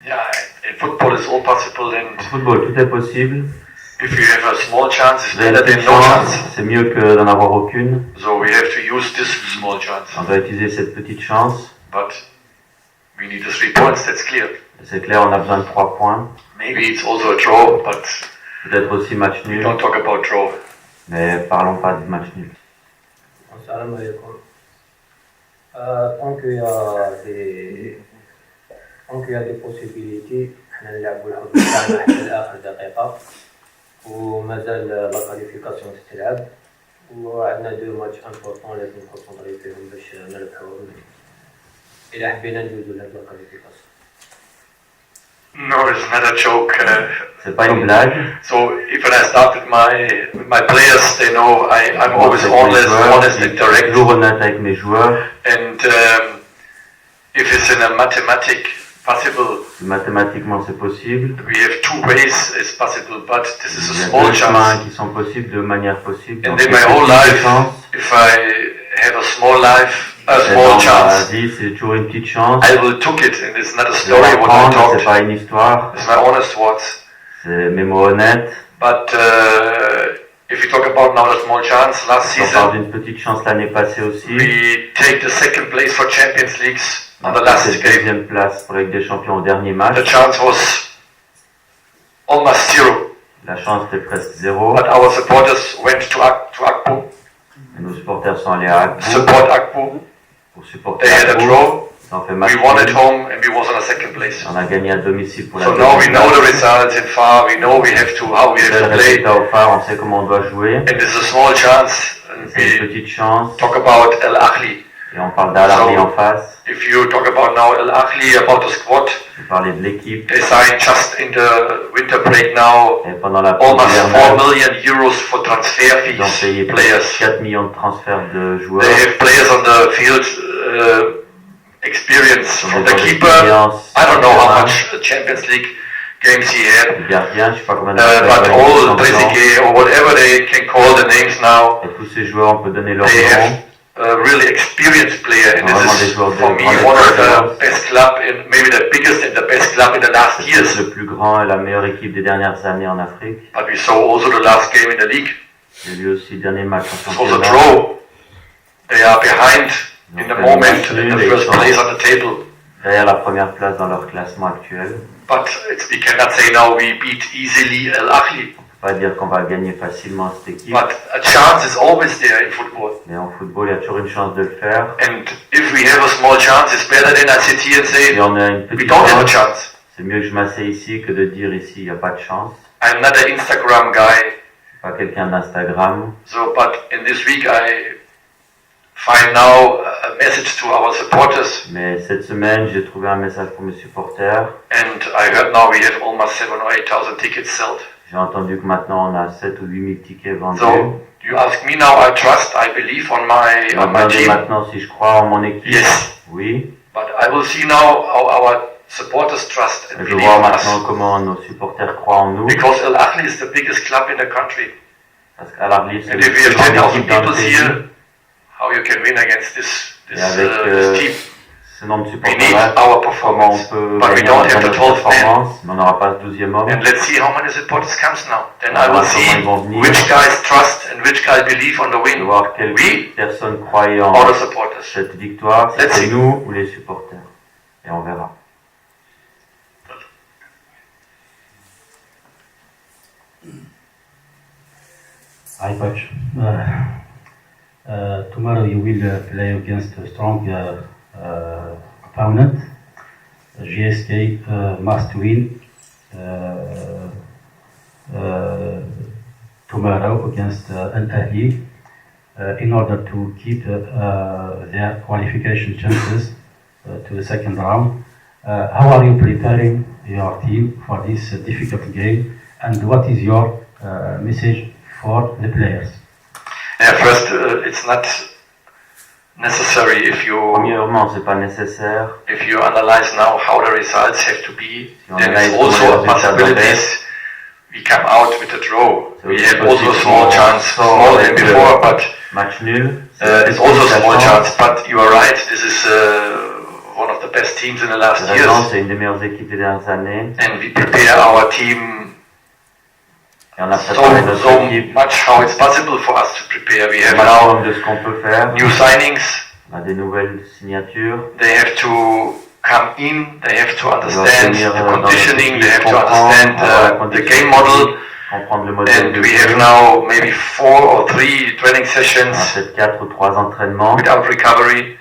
Yeah, in football it's all possible, and En football, tout est possible. if you have a small chance, it's Vous avez une better than petite no chance, chance. c'est mieux que d'en avoir aucune. So we have to use this small chance. On doit utiliser cette petite chance. But we need the 3 points, that's clear. C'est clair, on a besoin de 3 points. Maybe it's also a draw, but Peut-être aussi match we nul. don't talk about draw. Mais parlons pas de match nul. Assalamu alaikum. Tant qu'il y a des possibilités, احنا نلعبوا الحظ تاعنا حتى لاخر دقيقه ومازال لا كاليفيكاسيون تتلعب وعندنا دو ماتش امبورطون لازم نكونسونطري فيهم باش نربحوهم الى حبينا ندوزو لهاد لا كاليفيكاسيون. No, it's not a joke. C'est pas une blague. So if when I start with my players, they know I'm always honest and direct. Toujours honnête avec mes joueurs. And if it's in a mathematic possible, Mathématiquement, c'est possible. we have 2 ways it's possible, but this is a Il y a small deux chemins chance. qui sont possibles de manière possible. And Donc, in c'est my une whole petite life, chance. if I have a small Et small dans ma chance, vie, c'est toujours une petite chance. I will took it, and it's not a Je vais story what I l'apprendre, talked. c'est pas une histoire. It's my honest words. C'est mes mots honnêtes. But if you talk about now the small chance, last On parle season d'une petite chance l'année passée aussi. we take the 2nd place for Champions Leagues on the Après last cette game. deuxième place pour la Ligue des Champions au dernier match. The chance was almost 0, La chance était presque zéro. but our supporters went to Akpo, Et nos supporters sont allés à Akbou support Akpo. pour supporter They had a Akbou. draw. Ils ont fait match We won at nul. home and we was on the 2nd place. On a gagné à domicile pour la So now we deuxième know the place. results in far. We know we have to how we C'est have le to play, résultat au phare, on sait comment on doit jouer. and it's a small chance. And C'est une we petite chance. talk about Al Ahly. Et on parle d'Al Ahly en face. If you talk about now Al Ahly, about the squad, On parlait de l'équipe. they signed just in the winter break now Et pendant la pause almost 4 hivernale, million euros for transfer ils ont fees. payé Players. 4 millions de transferts de joueurs. They have players on the field, experience Ils ont from des the joueurs keeper. d'expérience. I don't know how much Champions League games he had, Le gardien, je sais pas combien de but all Trezeguet or whatever they can call the names now, Et tous ces joueurs, on peut donner leur they nom. have a really experienced player, and Vraiment this des is joueurs de for me grande one of expérience. the best club in maybe the biggest and the best club in the last C'est years. le plus grand et la meilleure équipe des dernières années en Afrique. But we saw also the last game in the league. J'ai vu aussi le dernier match en It was a championnat. draw. They are behind Ils in ont the fait moment le match in nul the et ils first sont place on the table. derrière la première place dans leur classement actuel. But we cannot say now we beat easily Al Ahly. On peut pas dire qu'on va gagner facilement cette équipe. But a chance is always there in football. Mais en football, il y a toujours une chance de le faire. And if we have a small chance, it's better than I sit here and Si say on a une we petite don't have a chance, chance. c'est mieux que je m'asseye ici que de dire ici, il n'y a pas de chance. I'm not an Instagram guy. Je suis pas quelqu'un d'Instagram. So, but in this week I find now a message to our supporters, Mais cette semaine, j'ai trouvé un message pour mes supporters. and I heard now we have almost 7,000 or 8,000 tickets sold. J'ai entendu que maintenant on a 7 ou 8 000 tickets vendus. So you ask me now, I trust, I believe on my Regardez team. maintenant si je crois en mon équipe. Yes. Oui. But I will see now how our supporters trust and Je believe vois in maintenant us. comment nos supporters croient en nous. Because Al Ahly is the biggest club in the country. Parce qu'à l'Arlis, c'est And le if we plus have grand 10,000 équipe dans le people pays. here, how you can win against this Et avec team? ce nombre de We supporters need là, our comment on performance. peut But we gagner don't avec have the notre 12th man. performance, mais on n'aura pas ce 12e homme. And let's see how many supporters comes now. Then On I will verra see comment ils vont venir. which guys trust and which guys believe on the De win. voir quelles Oui. personnes croyaient en All the supporters. cette victoire, si Let's c'est see. nous ou les supporters. Et on verra. Hi, coach. Tomorrow you will play against a strong opponent. GSK must win tomorrow against Al Ahly in order to keep their qualification chances to the second round. How are you preparing your team for this difficult game, and what is your message for the players? Yeah, first, it's not necessary if you Premièrement, c'est pas nécessaire. analyze now how the results have to be. Si on Then analyse it's comment also les a résultats doivent possibility we come out with a draw. C'est We aussi have also a possible small qu'on chance, sort smaller than avec before, but Match nul. it's also a small chance. But you are right. This is one of the best teams in the last Raison, years. c'est une des meilleures équipes des dernières années. And we prepare our team Et on a préparé notre so équipe much how it's possible for us to prepare. We au have now maximum de ce qu'on peut faire. new signings. On a des nouvelles signatures. They have to come in, they have to Ils doivent understand venir the dans notre conditioning, they équipe, have to understand comprendre the game model. comprendre le modèle And de we jeu. have now maybe 4 or 3 training On a sessions peut-être 4 ou 3 entraînements without recovery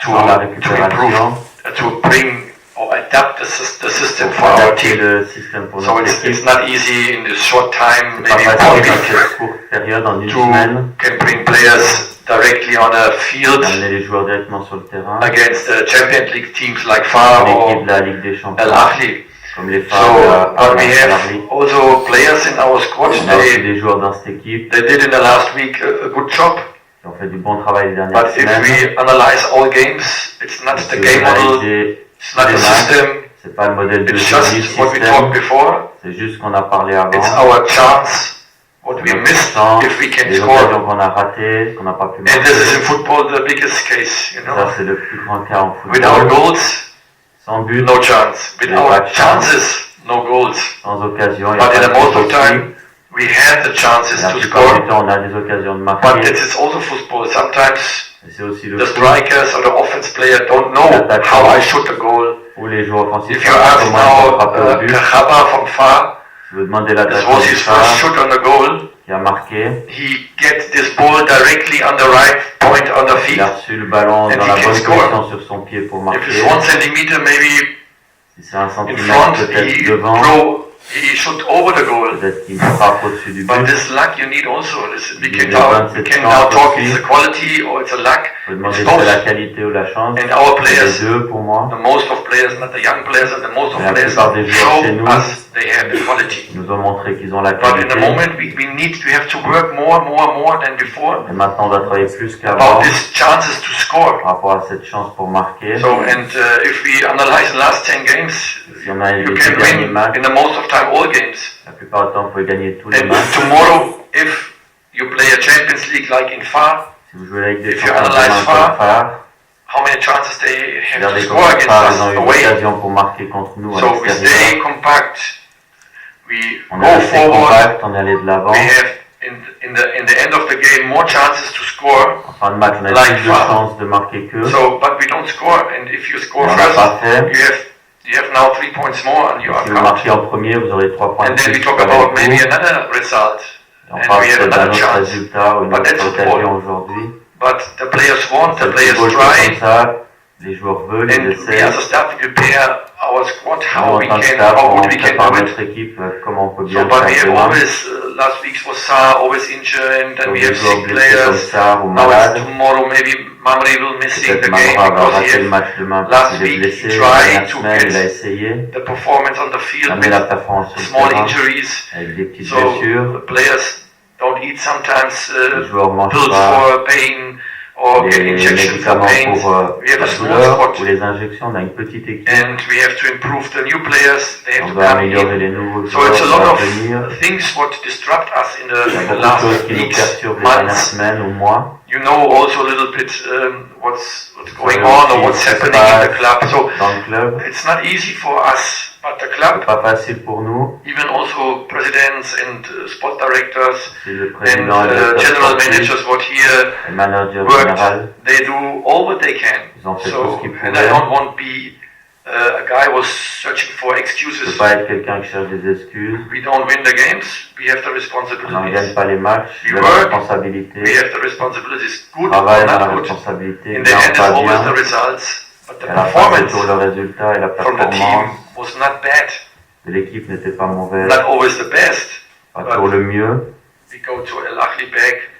to dans la improve, récupération. to bring or adapt the system for Pour our adapter team. le système pour So notre it's équipe. not easy in this short time, C'est pas maybe 1 facile dans week, cette courte période, en une semaine, to can bring players directly on a field d'amener les joueurs directement sur le terrain. against Champions League teams like FAR L'équipe or de la Ligue des Al Champions, Ahly. comme les So, femmes but we à have also players in our squad. On a aussi They des joueurs dans cette équipe did in the last week a good job. qui ont fait du bon travail les dernières But if semaines. we analyze all games, it's not Si the vous game model, analysez it's not les the matchs, system, c'est pas le modèle de it's jeu ni le just what we système, talked before. c'est juste ce qu'on a parlé avant. It's our chance, what we Notre missed chance, if we can les score. occasions qu'on a ratées, qu'on n'a pas pu And this is in marquer. football the biggest case, you Ça, know. c'est le plus grand cas en Without football. goals, Sans but, no chance. Yeah, Without but chances, no goals. sans occasion, il n'y a But in pas the de most of but the aussi. time, we had the chances La to plupart score. du temps, on a des occasions de But marquer. it is also football. Sometimes Et c'est aussi le the foot strikers or the offense player don't know how I shoot the goal. où les joueurs offensifs If you savent ask comment ils vont now frapper au but. Kachaba from far, Si vous demandez this l'attaquant was du his Phare first shoot on the goal. qui a marqué, He gets this ball directly on the right point on the il feet. a reçu le ballon And dans he la can bonne score. position sur son pied pour If marquer. it's 1 centimeter maybe Si c'est un in centimètre front, peut-être he devant, he shoot over the goal. peut-être qu'il frappe au-dessus du But but. this luck you need also. We Il can y a now, 27 now chances talk aussi. it's a quality or it's a luck. Faut demander It's si c'est la both. qualité ou la chance. And our Les players, deux pour moi. the most of players, not the young players, and the most of La players plupart des joueurs chez show nous us they have the quality. Ils nous ont montré qu'ils ont la But in qualité. the moment we have to work more than before Et maintenant on doit travailler plus qu'avant about these chances to score. par rapport à cette chance pour marquer. So and if we analyze the last 10 games, Si on a les you 10 can derniers win matchs, in the most of time all games. la plupart du temps vous pouvez gagner tous les And matchs. tomorrow, if you play a Champions League like in FAR, Si vous jouez avec des If you champions analyse comme Phare, Phare, how many chances they have to regardez score comment against Phare, us ils ont eu away. l'occasion pour marquer contre nous à So we stay l'extérieur. compact, we On go est resté forward, compact, on est allé de l'avant. we have in the end of the game more chances to score. En fin de match, on a Like plus de Phare. chances de marquer qu'eux. So, but we don't score, and if you Mais score on n'a first, pas fait. you have now 3 points more on your Si vous account. marquez en premier, vous aurez 3 points de And then we plus talk avec about vous. maybe another result. Et on and parle we have peut-être d'un another autre chance. résultat ou une But autre that's occasion football. aujourd'hui. But the players want, C'est the le players football, c'est try, comme ça. Les joueurs veulent, ils and we essaient. as a staff we prepare our squad Nous, how en we tant que can, staff, how on good we can prépare do it. notre équipe, comment on peut So, bien le but we faire have demain. always, last week was Sa always injured, and then Donc, we des have joueurs sick blessés comme players. ça ou Now malades. it's tomorrow, maybe Mamri will missing Peut-être the game Mamra va because rater le he match demain last parce qu'il est week blessé. he La tried dernière to semaine, il a get essayé the performance on the field d'amener la with performance sur small le terrain injuries. avec des petites So blessures. the players don't eat sometimes Les joueurs mangent pills pas for pain or get les injections for médicaments pain. pour We have la a small douleur squad. ou les injections. On a une petite équipe. And we have to improve the new players. They have On to doit come améliorer in. les nouveaux So it's a joueurs lot qui of vont venir. things what disrupt us in Il y a the beaucoup de last choses qui nous weeks, perturbent les dernières months. semaines ou mois. You know also a little bit what's going savez on or aussi what's ce qui se happening in the passe club. So dans le club. it's not easy for us, but the C'est club, pas facile pour nous. even also presidents and sport directors Si le and président et le general managers what here le manager worked, général, they do all what they can. ils ont fait tout So, ce qu'ils and I pouvaient. don't want to be a guy was searching for Je excuses. peux pas être quelqu'un qui cherche des excuses. We don't win the games. We have the On n'en responsibilities. gagne pas les matchs. We De la work. responsabilité. We have the responsibilities. Good or Travail dans la not good. responsabilité. In the Bien end, ou it's pas always bien. the results. But the Et à la fin, c'est performance toujours le résultat et la from the team performance was not bad. de l'équipe n'était pas mauvaise. Not always the best. Pas toujours le mieux. We go to Al Ahly back.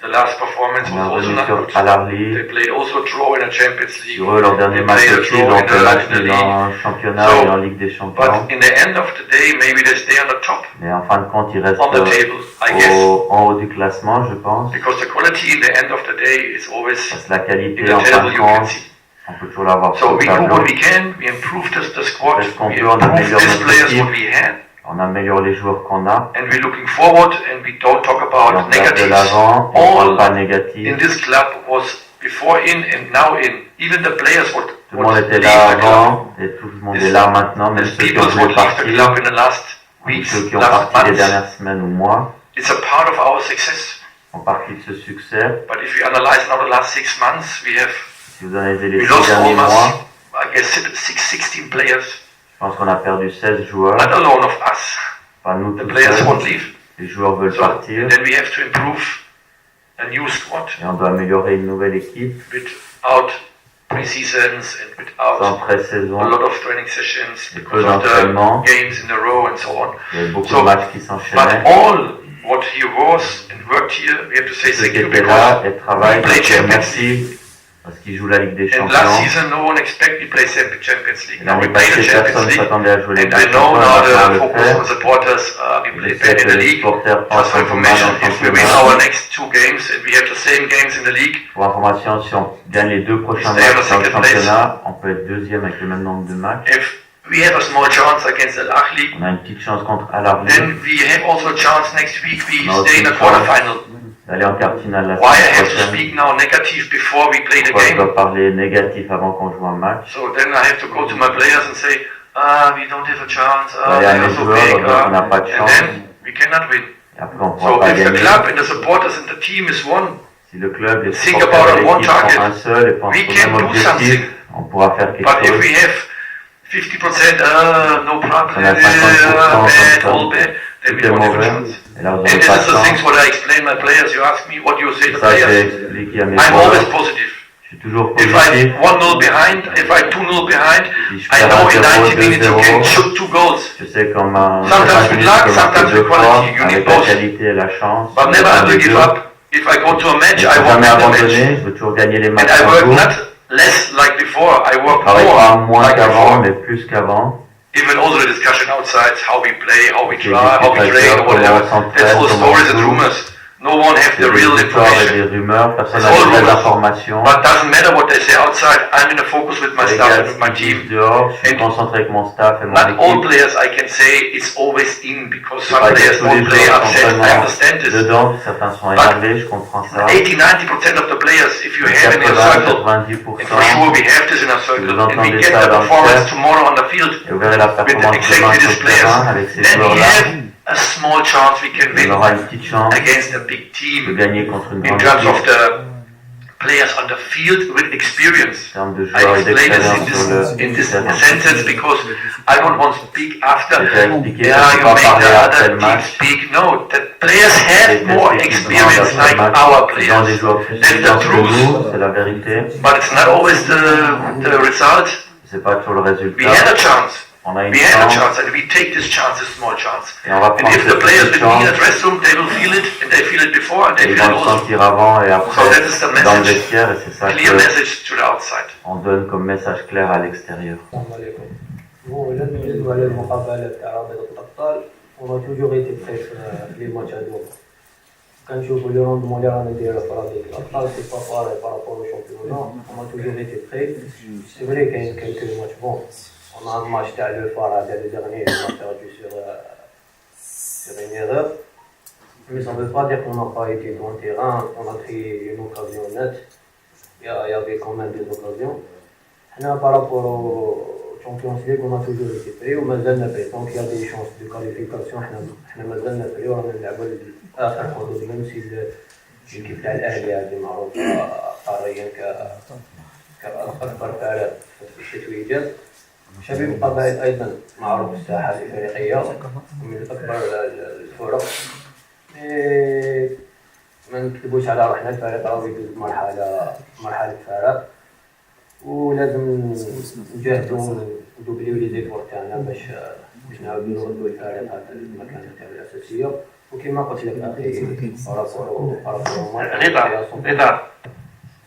The last performance On was est also revenu not sur good. They Al-Arli. played also a draw in a Champions League. Sur eux, leur dernier They match played a aussi, draw ils ont in fait match the nul league. en championnat So, et en Ligue des Champions. But in the end of the day, maybe they stay on the top, Mais en fin de compte, ils restent on the table, I guess. en haut du classement, je pense. Because the quality in the end of the day is always Parce que la in qualité, the en fin table de you can compte, see. on peut toujours l'avoir sur So le we do tableau. what we can, we improve the squad, On fait ce qu'on we peut, on improve améliore these notre players équipe. what we had, On améliore les joueurs qu'on a. and we're looking forward and we don't talk Et about on regarde de negatives. l'avant, on ne parle All pas in négatif. this club was before in and now in. Even the players what Tout le monde était là avant et tout le monde est là maintenant, même ceux qui ont voulu partir, ceux qui ont parti les dernières semaines ou mois, It's a part of our success. font partie de ce succès. But if you analyze now the last 6 months, Si vous analysez les we 6 lost derniers almost, mois, I guess, 16 players. je pense qu'on a perdu 16 joueurs. Not alone of us. Pas nous The tous players seuls. won't leave. Les joueurs veulent So partir then we have to improve a new squad et on doit améliorer une nouvelle équipe without pre-seasons and sans without pré-saison. a lot of training sessions Et because peu of the d'entraînement. games in a row and so on. Il y avait beaucoup So, de matchs qui But s'enchaînaient. all what he was and worked here, we have to say Ceux thank qui you étaient because là et travaillent, we play Champions merci parce qu'ils jouent la Ligue des and last Champions. season no one expected we play Champions League. Et Now we l'année play the passée, Champions personne ne League. s'attendait à jouer la Ligue And des I know Champions. now On va the focus le on faire. supporters, we Je play sais bad in que the les league. supporters Just pensent for un peu mal information, en if we win championnat. our next 2 games and we have the same games in the league, Pour information, si on gagne les 2 prochains Stay on the matchs dans le second place. championnat, on peut être deuxième avec le même nombre de matchs. if we have a small chance against Al Ahly, On a une petite chance contre Al-Ahly then we have also a chance next week we No, stay in the it's quarterfinal. d'aller en quart de finale la Why I semaine have to prochaine. speak now negative before we play the Pourquoi je game? dois parler négatif avant qu'on joue un match? So then I have to go to my players and say, we don't have a chance, Il y they a are mes so joueurs, big, donc on n'a pas de and chance. then we cannot win. Et après, on ne So pourra pas if the gagner. club and the supporters and the team is one, Si le club, les Think supporters about et one l'équipe target. sont un seul et pensent We au can même do objectif, something. on pourra faire quelque but if chose. we have 50%, no problem, On a 50% bad, comme all bad, then we Tout est don't have a mauvais. chance. Et là, vous And n'avez this pas is de the things chance. what I explain my players. You ask me, what do you say to Ça, j'ai players? expliqué à mes I'm always joueurs. positive. Je suis toujours If positif. I'm 1-0 behind, if I'm 2-0 behind, Si je I perds know in 1-0, 90 minutes you can 2-0, shoot 2 goals. je sais qu'en ma Sometimes with luck, sometimes with deux fois, quality. You need avec la both. qualité et la chance. But never Les ever give deux. up. If I go to a match, Il ne I faut won't jamais win the match. abandonner, je veux toujours gagner les And matchs I en work jour. not less like before, I Je work travaille pas more moins like qu'avant, before. mais plus qu'avant. Even also the discussion outside, how we play, how we J'ai try, how we discuté train, avec eux, whatever. comment on That's all s'entraîne, comment stories on and joue. rumors. No one have the Des real histoires et des information. rumeurs, personne It's n'a all de vraies rumors. informations. But doesn't matter what they say outside. I'm in a focus with my Les staff gars, and with my ce qu'ils team. disent dehors, je suis And concentré avec mon staff et mon Not all équipe. players I can say it's always in because C'est some pas que players tous les won't play joueurs sont upset. I seulement understand this. dedans, certains sont énervés, je comprends ça. 80-90% of the players, if you have in your circle, and for 80-90%, sure we have this in our circle, Vous and we entendez get ça the dans le performance chat. tomorrow on the field et vous verrez la with performance exactly demain these sur le terrain players, avec ces then we joueurs-là. have a small chance we can On win aura une petite chance against a big de team gagner contre une in grande terms of équipe the players on the field with experience. en termes de I joueurs et explain d'expérience sur this in this le terrain. sentence because I don't want to speak after. J'ai déjà expliqué, Yeah, je ne you peux pas make parler the après other le team match. speak. No, the players Les have more tests équipes experience demandent like après le match. our Ils ont players. des joueurs plus That's the expérience que truth. nous, c'est la vérité. But it's not always the result. C'est pas toujours le We résultat. had a chance. On a une We had a chance chance, and we take this chance, this small chance. et on va And prendre if the cette players petite with me in the chance. dressing room, they will feel it, and they feel it before, and they Ils feel it vont le also. sentir avant et après So that is the dans le message. vestiaire et c'est ça Clear message to the outside. qu'on donne comme message clair à l'extérieur. السلام عليكم. هو إلا نجدو على المقابلة تاع رابطة الأبطال وما توجور ايتي بخير في لي ماتش هادوما. كنشوفو لي روندمون لي رانا نديرو في رابطة الأبطال سي با باري بارابور أو شامبيونا وما توجور ايتي بخير. سي فري كاين كالكو ماتش بون. On a un match تاع لو فار هذا le dernier on a perdu sur une erreur. Mais ça ne veut pas dire qu'on n'a pas été dans le terrain, on a créé une occasion nette. Il y avait quand même des occasions. Par rapport au Champions League, on a toujours été prêts ou مازلنا prêts. Donc il y a des chances de qualification, احنا مازلنا prêts ورانا نلعبوا آخر حدود même si l'équipe تاع الأهلي هذه معروفة قاريا كأكبر فريق في التتويجات. شبيب قبائل أيضا معروف الساحة الإفريقية من أكبر الفرق. ما نكذبوش على روحنا الفريق راه يدوز مرحلة فراغ ولازم نجاهدوا ندوبليو لي زيفور تاعنا باش نعاودو نردو الفريق هذا للمكانة تاعو الأساسية وكما قلت لك أخي رضا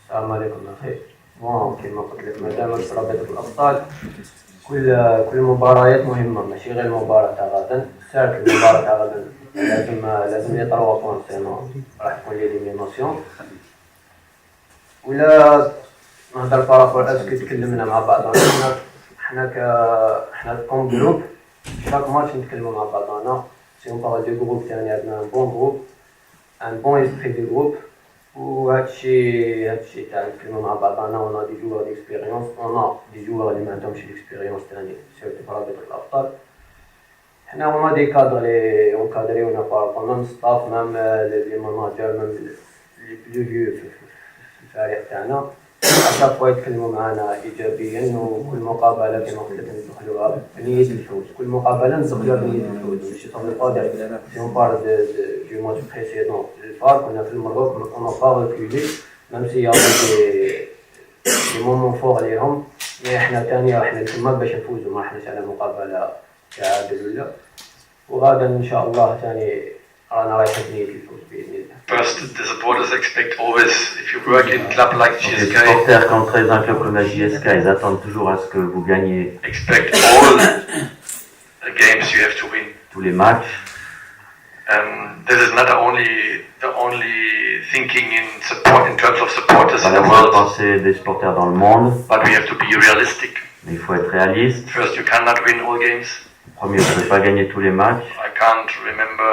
السلام عليكم أخي. كما قلت لك مادام في رابطة الأبطال كل مباريات مهمة ماشي غير المباراة تاع غدا. ساعة المباراة تاع غدا لازم لي 3 بوان سينو راح تكون ليليميناسيون. ولا نهضر بارابور اسكو تكلمنا مع بعضنا حنا كوم جروب شاك ماتش نتكلموا مع بعضنا سي اون بارل دو جروب تاعنا عندنا ان بون جروب ان بون اسبري دو جروب وهادشي تاع نتكلمو مع بعضنا on a des joueurs d'expérience on a des joueurs اللي ما عندهمش l'expérience تاني سيرتو في رابطة الأبطال حنا on a des cadres اللي encadréونا بارابون ستاف ميم لي ماناجر ميم لي بلو فيو في الفريق تاعنا أشاك فوا يتكلموا معنا إيجابيا وكل مقابلة كيما قلت لك ندخلوها بنية الفوز كل مقابلة ندخلوها بنية الفوز ماشي صافي با دير سي اون بار دو ماتش بريسيدون الفار كنا في المغرب اون با ريكولي ميم سي يابي دي مومون فور ليهم مي حنا تاني راح نتما باش نفوزو ما راحناش على مقابلة تعادل ولا وغدا إن شاء الله تاني رانا رايحين بنية الفوز بإذن الله. First, the supporters expect always, if you work in a club like Les GSK, supporters, quand ils travaillent dans un club comme la JSK, ils attendent toujours à ce que vous gagnez expect all the games you have to win. tous les matchs. This is not the only thinking in support in terms of supporters Pas in la the seule world, pensée des supporters dans le monde, but we have to be realistic. mais il faut être réaliste. First, you cannot win all games. Premier, vous ne pouvez pas gagner tous les matchs. I can't remember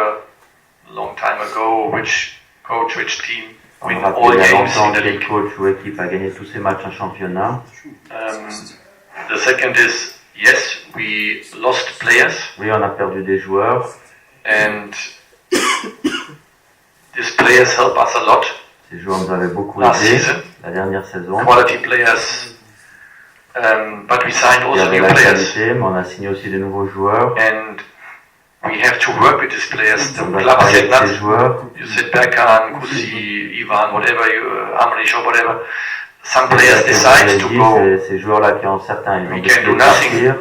a long time ago which coach, which team On win me rappelle all il y a games longtemps in the quel league. coach ou équipe a gagné tous ses matchs en championnat. The second is, yes, we lost players, Oui, on a perdu des joueurs. and these players help us a lot Ces joueurs nous avaient beaucoup last aidé season. la dernière saison. Quality players, but we signed Il y also avait new la players, qualité, mais on a signé aussi de nouveaux joueurs. and we have to work with these players. The On doit club travailler said avec ces not. joueurs. You said Berkan, Kusi, Ivan, whatever, Amrish or whatever. Some players decide to go. Ces joueurs-là qui ont certains, ils ont We décidé can do de partir.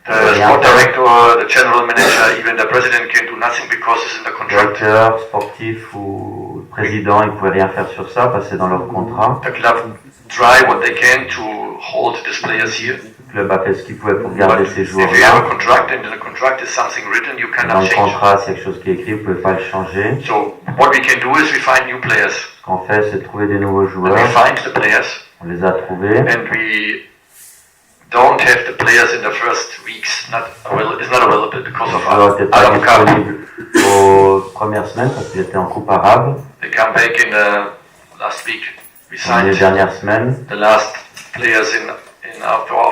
The sport director, the general manager, even the president can do nothing because it's in the contract. Directeur, sportif ou président, ils ne pouvaient rien faire sur ça parce que c'est dans leur contrat. The club try what they can to hold these players here. Le club a fait ce qu'il pouvait pour But garder ces if you have a joueurs-là. contract and in the contract is something written, you Dans cannot le change. contrat, c'est quelque chose qui est écrit, vous ne pouvez pas le changer. So what we can do is we find new players. Ce qu'on fait, c'est trouver des nouveaux And we joueurs. find the players On les a trouvés. and we don't have the players in the first weeks is not available because Les of joueurs n'étaient pas Arab Cup. disponibles aux premières semaines parce qu'ils étaient en coupe arabe. They come back in last week. We Dans les signed dernières semaines, the last players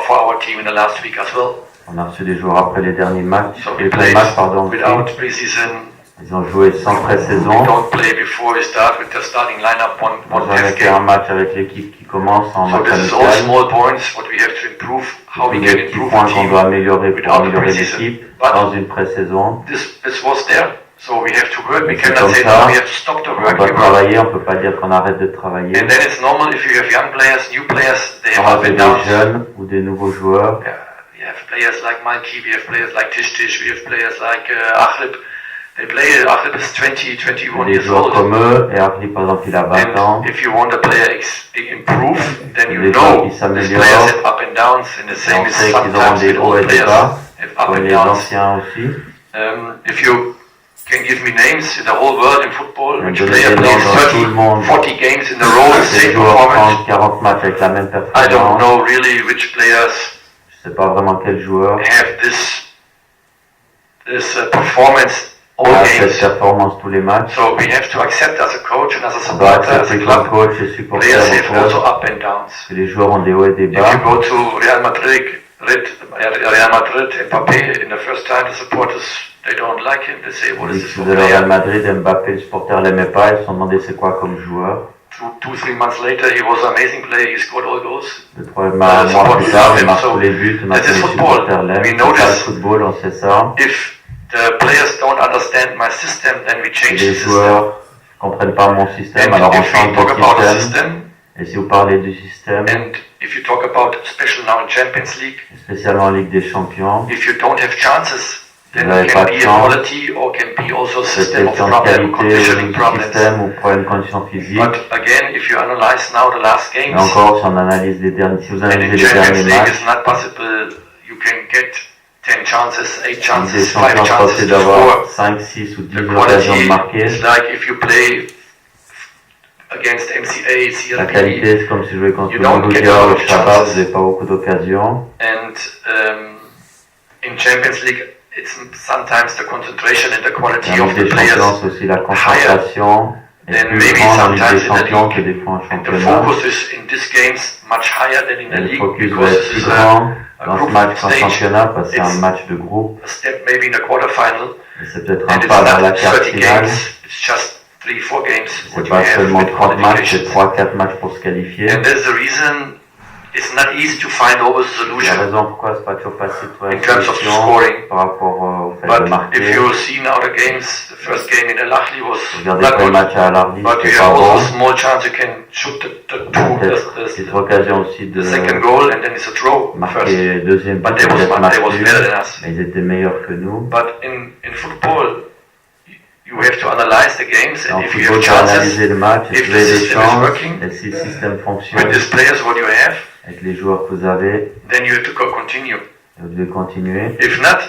for our team in the last week as well. on a reçu des joueurs après les derniers matchs. So Les we premiers played matchs, pardon. without preseason. Ils ont joué sans We pré-saison. don't play before we start with the starting lineup one Ils ont jamais test fait un game. match avec l'équipe qui commence en So match this is all amical. small points what we have to improve, how we Tous can les petits improve points the qu'on team. doit améliorer pour without améliorer pre-season. l'équipe But dans une pré-saison. this was there, so we have to work. We C'est cannot comme say ça. no, we have to stop the On work. doit We work. travailler, on ne peut pas dire qu'on arrête de travailler. And then it's normal if you have young players, new players, they have On up a and des downs. jeunes ou des nouveaux joueurs. We have players like Malki, we have players like Tish, we have players like Akhlib. They play, Akhlib is 20, 21 Des years joueurs old. comme eux, et Hartley par exemple il a 20 ans. And if you want a player improve, then you Des know gens qui these s'améliorent. players have up and downs, and the Et same on is sait qu'ils auront sometimes des with hauts old et des players bas, have up comme and les downs. anciens aussi. If you can give me names in the whole world in football, On which donne player des plays noms dans tout le monde. 40 games in a row, Ces same joueurs performance, 30, 40 matchs avec la même I don't performance. know really which players Je ne sais pas vraiment quel joueur have this performance all a cette games. performance tous les matchs. So we have to accept as a coach and as a On doit supporter, as a accepter comme club, coach et supporter players au have club also up and downs. que les joueurs ont des hauts et des If you bas. go to Real Madrid, Mbappé, in the first time, the supporters, they don't like him. They say, what Et is si this vous for allez au Real player? Madrid, Mbappé, les supporters ne l'aimaient pas, ils se sont demandé c'est quoi comme joueur. 2-3 months later, he was an amazing player. He scored all goals. 2-3 mois plus tard, il marque tous les buts, maintenant That is les football. supporters l'aiment. We C'est know pas le this. football, on sait ça. If the players don't understand my system, then we Et change les the system. joueurs ne comprennent pas mon système, And alors on if we change talk about le the système. system, Et si vous parlez du système, and if you talk about, especially now in Champions League, spécialement en Ligue des Champions, if you don't have chances, then Vous n'avez it pas can de be a chance. quality or can be also a c'est system of question de problem, qualité, conditioning du problems. système ou problème de condition physique. But again, if you analyze now the last Et games, encore, si on analyse les derniers, si vous and in analysez les Champions derniers League matchs, it's not possible, you can get 10 chances, 8 Ligue des chances, 5 Champions, c'est chances possible to d'avoir score. 5, 6 ou 10 The occasions de quality marquer. is like if you play against MCA, La CRP, qualité, c'est comme si je jouais contre You le don't get a Mouloudia lot ou of le Shabab, chances. vous n'avez pas beaucoup d'occasions. and in Champions League, it's sometimes the concentration and the Et quality en of Ligue the des players Champions, c'est aussi la concentration est plus grand dans Ligue des Champions que des fois en And the championnat. focus is in these games much higher than in the Et le league focus va because être this plus is grand a dans ce group match qu'en stage, championnat parce que c'est un It's- match de groupe. a step maybe in a quarterfinal, Et c'est peut-être un and it's pas vers la not quart 30 finale. games, it's just 3-4 games what C'est you pas have seulement with 30 matchs, c'est qualifications. 3-4 matchs pour se qualifier. And that's the reason it's not easy to find always a C'est la solution. raison pourquoi c'est pas toujours facile de trouver In une terms of solution scoring. par rapport au fait de But if marquer. you see now the games, the first game in Al Ahly was Regardez not pas le good, match à Al-Ahly, but c'était you pas have also bon. a small chance you can shoot Peut-être une occasion aussi the second goal and then it's a draw first. marquer deuxième but But they was peut-être better marqué. than us. Mais ils étaient meilleurs que nous. But in football, you have to analyze the games, Et and en if you football, have tu vas chances, analyser le match, et if si the vous avez des system is chances, working, et si le système fonctionne, with these players what you have, avec les joueurs que vous avez, then you have to continue. vous devez continuer. If not,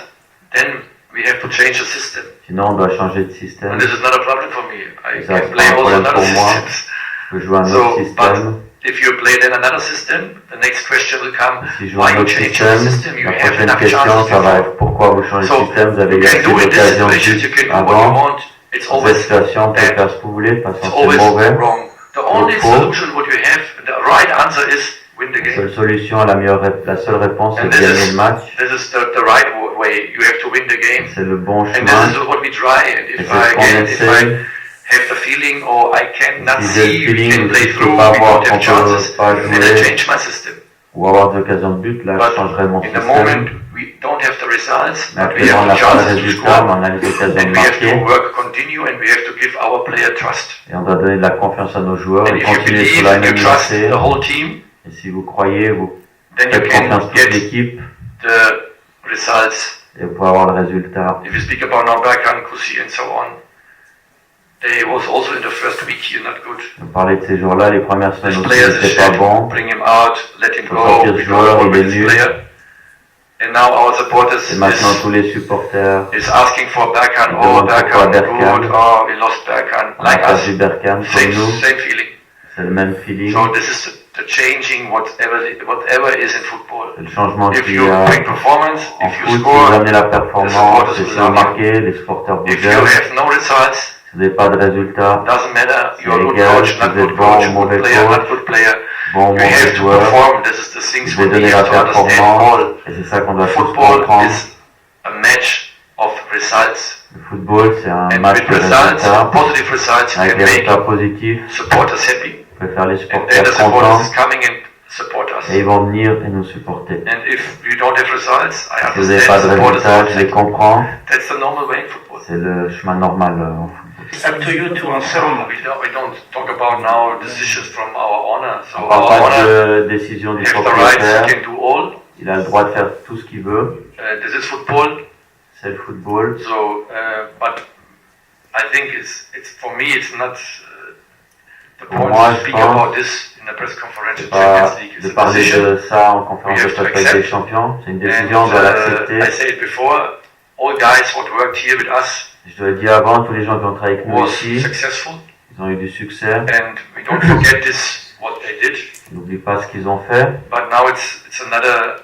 then we have to change the system. Sinon, on doit changer de système. And this is not a problem for me. I Ça, can c'est play pas un also problème another pour moi. systems. Je peux jouer un So, autre système. If you play then another system, the next question will come, Si je joue why un you autre change your système, system? You la have prochaine enough question, chances ça va before. être pourquoi vous changez de So, système, vous avez you eu can assez do in this d'occasions situation, you juste can do what you avant. want. It's Dans cette always situation, vous pouvez bad. faire ce que vous voulez, de toute It's façon c'est always mauvais. wrong. The only faux. solution what you have, the right answer is win the La game. seule solution, la seule réponse, c'est And de gagner le match. this is the right way. You have to win the game. C'est le bon And this chemin. is what we try. And Et if c'est ce qu'on if I essaie. have the feeling or I cannot Si j'ai le see, we feeling can ou play si je through, peux pas we voir don't qu'on have chances, peut pas then I jouer change my system. ou avoir d'occasion de but, là But je changerai mon in the moment, système. we don't have the results, Mais but we actuellement, on have n'a the pas de chances to résultat, mais score. on a les occasions And de we have to marquer. work, continue, and we have to give our player trust. Et on doit donner de la confiance à nos joueurs And et if you continuer sur believe la and you même trust lancée. the whole team, Et si vous croyez, vous then you faites can confiance toute get l'équipe the results. et vous pouvez avoir le résultat. If you speak about now Berkan, Kusi, and so on, they was also in the first week here not good. On parlait de ces jours-là, les premières This semaines aussi player is n'étaient pas shit. bons. Bring him out, let him Faut go. sortir We ce don't joueur, work il est with this nul. player. And now our supporters Et maintenant is tous les supporters asking for Berkan. Ils Oh, demandent pourquoi Berkan, Berkan. good. Oh, we lost Berkan. ont Like us. perdu Berkan comme Same, nous. same feeling. C'est le même feeling. So this is the changing whatever is in football. C'est le changement If qu'il you y a bring performance, en if you foot. Si vous score, amenez la performance, et si vous marquez, les supporters vous if you aiment. have no results, Si vous n'avez pas de résultat, doesn't matter. You're a C'est good égal, coach, not vous êtes good bon coach, ou mauvais good player, coach. not good player. bon ou You have mauvais to joueur, perform. This is the things vous devez what we donner la have to understand. performance. All Et c'est ça qu'on doit tous football comprendre. is a match of results. Le football, c'est un And match with de results, résultats. positive results, you Avec can des make résultats positifs, supporters happy. on peut faire les And then the supporters supporters contents is coming and support us. et ils vont venir et nous supporter. And if you don't have results, I Si vous n'avez pas de understand supporters résultats, je les are comprends. That's the normal way in football. C'est le chemin normal en football. It's up to you to answer. We don't talk about now decisions from our owner. So On ne our parle pas owner de décision du has the right, propriétaire. he can do all. Il a le droit de faire tout ce qu'il veut. This is football. C'est le football. So, but I think it's for me it's not the Pour point moi, to je speak pense about this in a press conference in Pas Champions League. de It's a parler decision. de ça en conférence We de have to presse avec accept. les champions. C'est une And décision, on doit I l'accepter. said it before. All guys what worked here with us Je dois le dire avant, tous les gens qui ont travaillé avec nous was ici, successful, ils ont eu du succès. and we don't forget this what they did. N'oublie pas ce qu'ils ont fait. But now it's another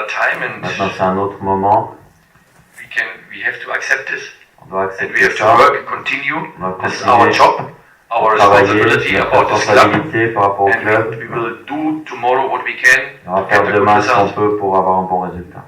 time, and Maintenant, c'est un autre moment. we have to accept this, On doit and we accepter have to ça. work, continue. On va This is our continuer job, our travailler, responsibility notre about this club, responsabilité par rapport au and club. we will do tomorrow what we can On va to faire get a good demain ce qu'on result. peut pour avoir un bon résultat.